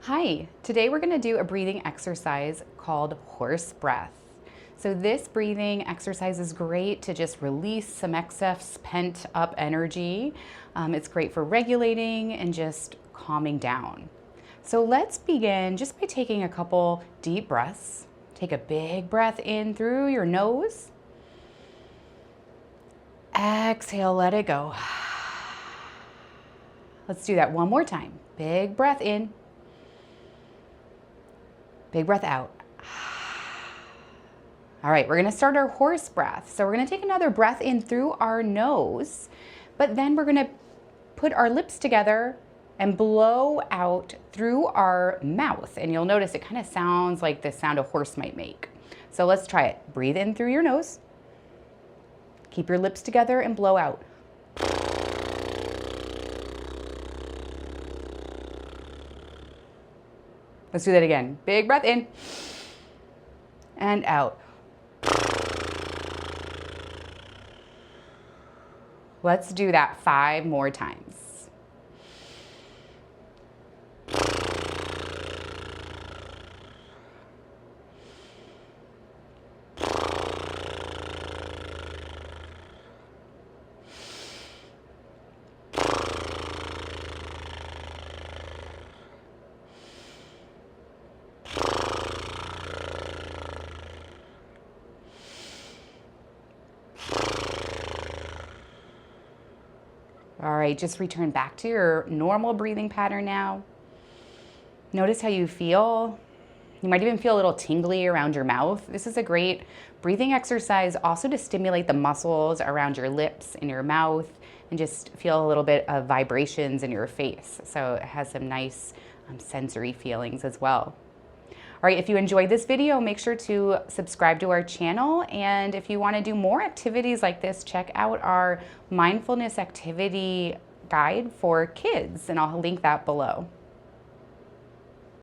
Hi, today we're going to do a breathing exercise called horse breath. So this breathing exercise is great to just release some excess pent up energy. It's great for regulating and just calming down. So let's begin just by taking a couple deep breaths. Take a big breath in through your nose. Exhale, let it go. Let's do that one more time. Big breath in. Big breath out. All right, we're gonna start our horse breath. So we're gonna take another breath in through our nose, but then we're gonna put our lips together and blow out through our mouth. And you'll notice it kind of sounds like the sound a horse might make. So let's try it. Breathe in through your nose. Keep your lips together and blow out. Let's do that again. Big breath in and out. Let's do that 5 more times. All right, just return back to your normal breathing pattern now. Notice how you feel. You might even feel a little tingly around your mouth. This is a great breathing exercise also to stimulate the muscles around your lips and your mouth and just feel a little bit of vibrations in your face. So it has some nice sensory feelings as well. All right, if you enjoyed this video, make sure to subscribe to our channel. And if you want to do more activities like this, check out our mindfulness activity guide for kids, and I'll link that below.